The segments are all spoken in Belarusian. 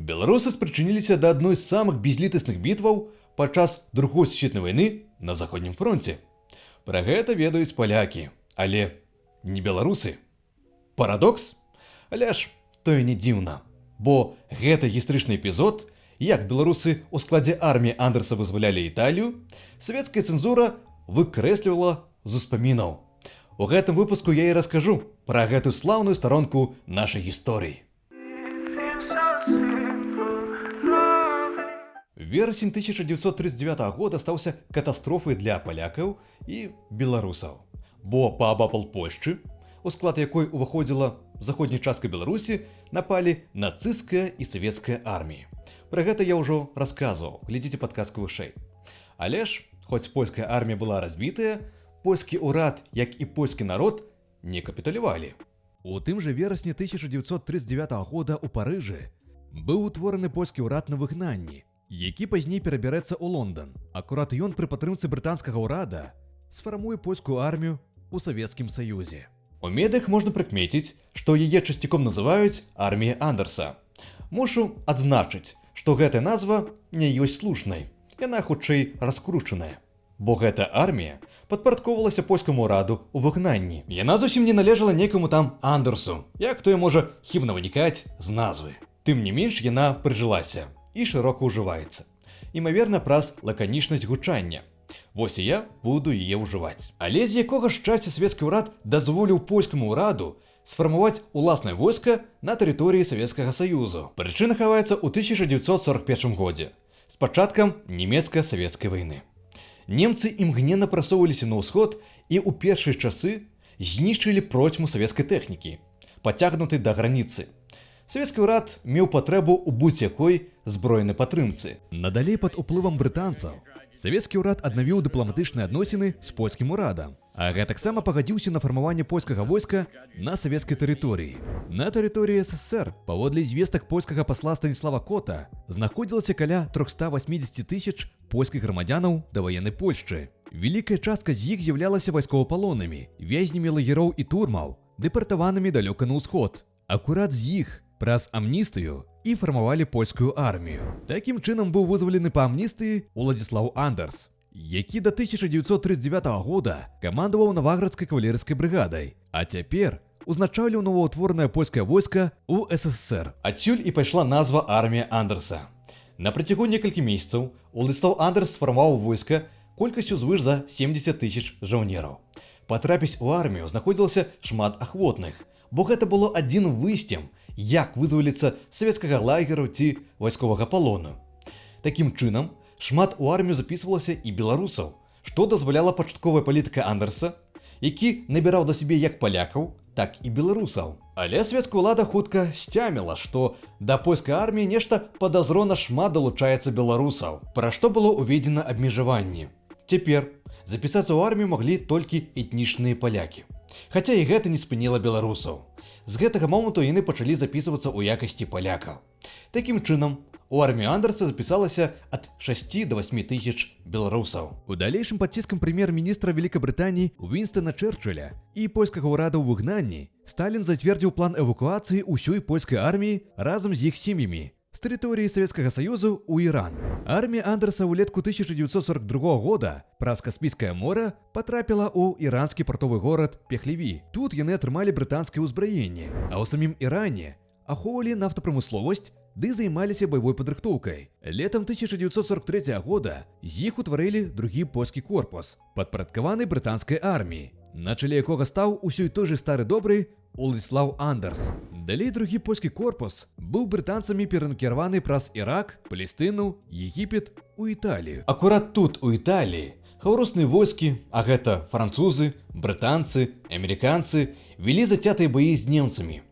Беларусы спрычыніліся да адной з самых безлітасных бітваў падчас Другой сусветнай вайны на заходнім фронце. Пра гэта ведаюць палякі, але не беларусы. Парадокс? Але ж то і не дзіўна, бо гэта гістарычны эпізод, як беларусы ў складзе арміі Андерса вызвалялі Італію, савецкая цэнзура выкрэслівала з успамінаў. У гэтым выпуску я і раскажу пра гэтую слаўную старонку нашай гісторыі. Верасень 1939 года стаўся катастрофай для палякаў і беларусаў, бо паабапал Польшчы, у склад якой уваходзіла заходняя частка Беларусі, напалі нацысцкая і савецкая арміі. Пра гэта я ўжо расказваў, глядзіце падказку вышэй. Але ж, хоць польская армія была разбітая, польскі ўрад, як і польскі народ, не капітулявалі. У тым жа верасні 1939 года ў Парыжы быў утвораны польскі ўрад на выгнанні, які пазней перабярэцца ў Лондан. Акурат ён пры падтрымцы брытанскага ўрада сфармуе польскую армію ў Савецкім Саюзе. У медыях можна прыкмеціць, што яе часцяком называюць арміяй Андерса. Мушу адзначыць, што гэтая назва не ёсць слушнай, яна хутчэй раскручаная. Бо гэта армія падпарадкоўвалася польскаму ўраду ў выгнанні. Яна зусім не належала некаму там Андерсу, як тое можа хібна вынікаць з назвы. Тым не менш яна прыжылася і шырока ўжываецца. Імаверна, праз лаканічнасць гучання. Вось і я буду яе ўжываць. Але з якога шчасця савецкі ўрад дазволіў польскаму ўраду сфармаваць уласнае войска на тэрыторыі Савецкага Саюзу. Прычына хаваецца ў 1941 годзе, з пачаткам нямецка-савецкай вайны. Немцы імгненна прасоўваліся на ўсход і ў першыя часы знішчылі процьму савецкай тэхнікі, пацягнутай да граніцы. Савецкі ўрад меў патрэбу ў будзь-якой збройнай падтрымцы. Надалей пад уплывам брытанцаў савецкі ўрад аднавіў дыпламатычныя адносіны з польскім урадам, а гэтаксама пагадзіўся на фармаванне польскага войска на савецкай тэрыторыі. На тэрыторыі СССР, паводле звестак польскага пасла Станіслава Кота, знаходзілася каля 380 тысяч польскіх грамадзянаў даваеннай Польшчы. Вялікая частка з іх з'яўлялася вайскоўпалоннымі, вязнямі лагероў і турмаў, дэпартаванымі далёка на ўсход. Акурат з іх праз амністыю і фармавалі польскую армію. Такім чынам быў вызвалены па амністыі Уладзіслаў Андерс, які да 1939 года камандаваў Наваградскай кавалерыйскай брыгадай, а цяпер узначаліў новаўтворанае польскае войска ў СССР. Адсюль і пайшла назва армія Андерса. На працягу некалькі месяцаў Уладзіслаў Андерс сфармаваў войска колькасцю звыш за 70 тысяч жаўнераў. Патрапіць у армію знаходзілася шмат ахвотных, бо гэта было адзін выйсцем, як вызваліцца з савецкага лагеру ці вайсковага палону. Такім чынам, шмат у армію запісвалася і беларусаў, што дазваляла пачатковая палітыка Андерса, які набіраў да сябе як палякаў, так і беларусаў. Але савецкая ўлада хутка сцяміла, што да польскай арміі нешта падазрона шмат далучаецца беларусаў, пра што было ўведзена абмежаванне. Цяпер запісацца ў армію маглі толькі этнічныя палякі. Хаця і гэта не спыніла беларусаў. З гэтага моманту яны пачалі запісвацца ў якасці палякаў. Такім чынам, у армію Андерса запісалася ад 6 до 8 тысяч беларусаў. У далейшым пад ціскам прэм'ер-міністра Вялікабрытаніі Уінстана Чэрчыля і польскага ўрада ў выгнанні Сталін зацвердзіў план эвакуацыі ўсёй польскай арміі разам з іх сем'ямі з тэрыторыі Савецкага Саюзу ў Іран. Армія Андерса ўлетку 1942 года праз Каспійскае мора патрапіла ў іранскі партовы горад Пехлеві. Тут яны атрымалі брытанскае ўзбраенне, а ў самім Іране ахоўвалі нафтапрамысловасць ды займаліся баявой падрыхтоўкай. Летам 1943 года з іх утварылі другі польскі корпус, падпарадкаваны брытанскай арміі, на чале якога стаў усёй той же стары добры Уладзіслаў Андерс. Далей другі польскі корпус быў брытанцамі перанакіраваны праз Ірак, Палестыну, Егіпет у Італію. Акурат тут, у Італіі, хаўрусныя войскі, а гэта французы, брытанцы, амерыканцы, вялі зацятыя баі з немцамі,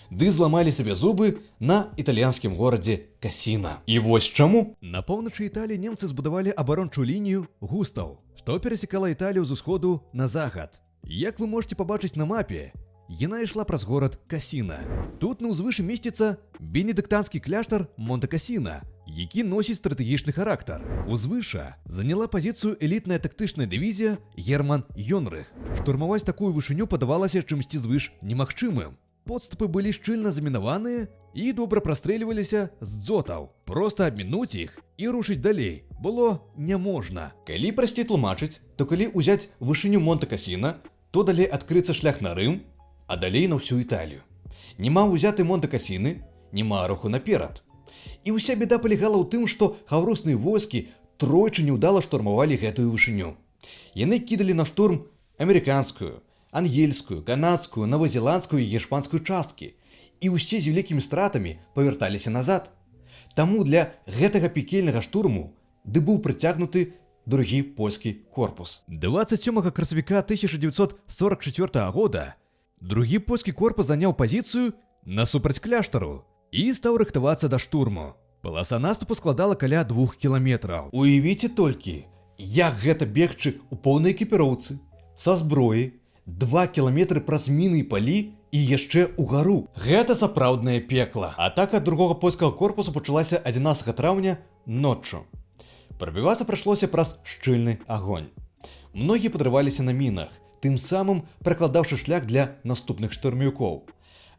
ды зламалі сабе зубы на італьянскім горадзе Касіна. І вось чаму. На поўначы Італіі немцы збудавалі абарончую лінію Густаў, што перасекала Італію з усходу на захад. Як вы можете пабачыць на мапе, яна ішла праз горад Касіна. Тут на ўзвышы месціцца бенедыктанскі кляштар Монте-Касіна, які носіць стратэгічны характар. Узвыша заняла пазіцыю элітная тактычная дывізія Герман Йонрых. Штурмаваць такую вышыню падавалася чымсьці звыш немагчымым. Подступы былі шчыльна замінаваныя і добра прастрэльваліся з дзотаў. Проста абмінуць іх і рушыць далей было няможна. Калі прасцей тлумачыць, то калі ўзяць вышыню Монте-Касіна, то далей адкрыцца шлях на Рым, а далей на ўсю Італію. Нема ўзяты Монте-Касіны, нема руху наперад. І ўся беда палягала ў тым, што хаўрусныя войскі тройчы няўдала штурмавалі гэтую вышыню. Яны кідалі на штурм амерыканскую, ангельскую, канадскую, новазеландскую і іспанскую часткі, і ўсе з вялікімі стратамі павярталіся назад. Таму для гэтага пекельнага штурму быў прыцягнуты другі польскі корпус. 27 красавіка 1944 года другі польскі корпус заняў пазіцыю насупраць кляштару і стаў рыхтавацца да штурму. Паласа наступу складала каля 2 кіламетраў. Уявіце толькі, як гэта бегчы ў поўнай экіпіроўцы, са зброі, 2 кіламетры праз міны і палі і яшчэ ўгару. Гэта сапраўднае пекла. Атака другога польскага корпусу пачалася 11 траўня ноччу. Прабівацца прыйшлося праз шчыльны агонь. Многія падрываліся на мінах, тым самым пракладаўшы шлях для наступных штурмавікоў.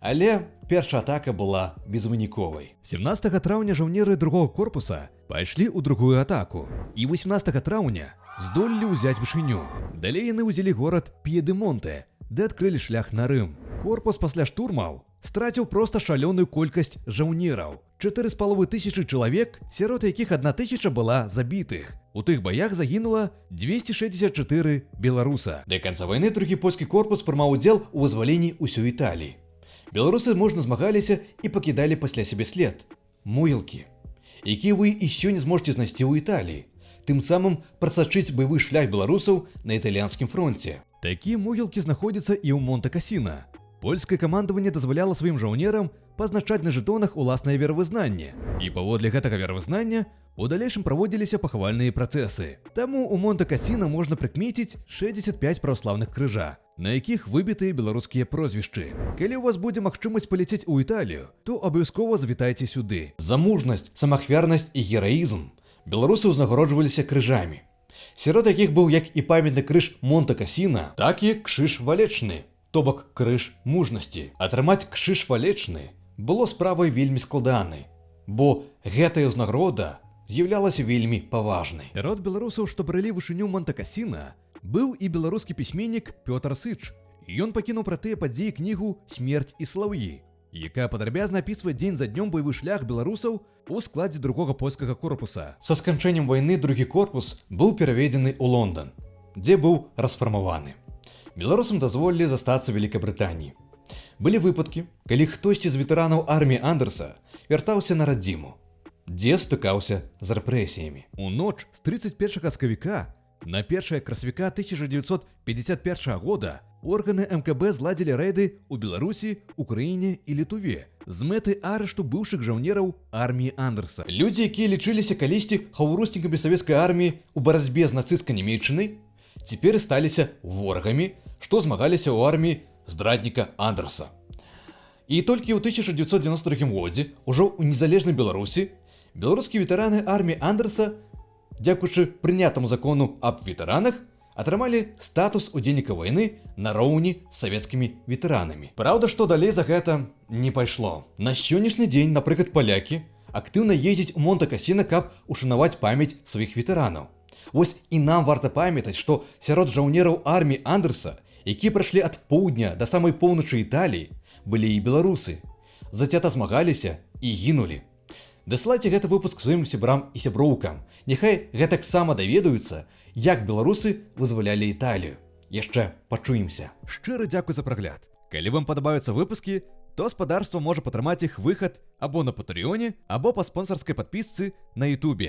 Але першая атака была безвыніковай. 17 траўня жаўнеры другога корпуса пайшлі ў другую атаку. І 18 траўня здолелі ўзяць вышыню. Далей яны ўзялі горад П'едэмонте, де адкрылі шлях на Рым. Корпус пасля штурмаў страціў проста шалёную колькасць жаўнераў. 4500 чалавек, сярод якіх 1000 была забітых. У тых баях загінула 264 беларуса. Да канца вайны другі польскі корпус прымаў удзел у вызваленні ўсёй Італіі. Беларусы можна змагаліся і пакідалі пасля сябе след. Могілкі, якія вы і сёння зможаце знайсці ў Італіі. Тым самым прасачыць баявы шлях беларусаў на італьянскім фронце. Такія могілкі знаходзяцца і ў Монте-Касіна. Польскае камандаванне дазваляла сваім жаўнерам пазначаць на жэтонах уласнае веравызнанне. І паводле гэтага веравызнання у далейшым праводзіліся пахавальныя працэсы. Таму ў Монте-Касіна можна прыкмеціць 65 праваслаўных крыжа, на якіх выбітыя беларускія прозвішчы. Калі ў вас будзе магчымасць паляцець у Італію, то абавязкова завітайце сюды. За мужнасць, самахвярнасць і гераізм беларусы ўзнагароджваліся крыжамі, сярод якіх быў як і памятны крыж Монте-Касіна, так і крыж валечны, то бок крыж мужнасці. Атрымаць крыж валечны было справай вельмі складанай, бо гэтая ўзнагарода з'яўлялася вельмі паважнай. Сярод беларусаў, што бралі вышыню Монте-Касіна, быў і беларускі пісьменнік Пётр Сыч. Ён пакінуў пра тыя падзеі кнігу «Смерць і слаўі», якая падрабязна апісвае дзень за днём баявы шлях беларусаў у складзе другога польскага корпуса. Са сканчэннем вайны другі корпус быў пераведзены ў Лондан, дзе быў расфармаваны. Беларусам дазволілі застацца Вялікабрытаніі. Былі выпадкі, калі хтосьці з ветэранаў арміі Андерса вяртаўся на радзіму, дзе стыкаўся з рэпрэсіямі. У ноч з 31 сакавіка на 1 красавіка 1951 года органы МКБ зладзілі рэйды ў Беларусі, Украіне і Літуве з мэты арышту быўшых жаўнераў арміі Андерса. Людзі, якія лічыліся калісьці хаўруснікамі савецкай арміі ў барацьбе з нацысцкай Нямецчынай, цяпер сталіся ворагамі, што змагаліся ў арміі здрадніка Андерса. І толькі ў 1992 годзе, ужо ў незалежнай Беларусі, беларускія ветэраны арміі Андерса, дзякуючы прынятаму закону аб ветэранах, атрымалі статус удзельніка вайны нароўні з савецкімі ветэранамі. Праўда, што далей за гэта не пайшло. На сённяшні дзень, напрыклад, палякі актыўна ездзяць у Монте-Касіна, каб ушанаваць памяць сваіх ветэранаў. Вось і нам варта памятаць, што сярод жаўнераў арміі Андерса, якія прайшлі ад поўдня да самай поўначы Італіі, былі і беларусы. Зацята змагаліся і гінулі. Дасылайце гэты выпуск сваім сябрам і сяброўкам. Няхай гэтаксама даведаюцца, як беларусы вызвалялі Італію. Яшчэ пачуемся. Шчыра дзякуй за прагляд. Калі вам падабаюцца выпускі, то спадарства можа падтрымаць іх выхад або на Патрыёне, або па спонсарскай падпісцы на Ютубе.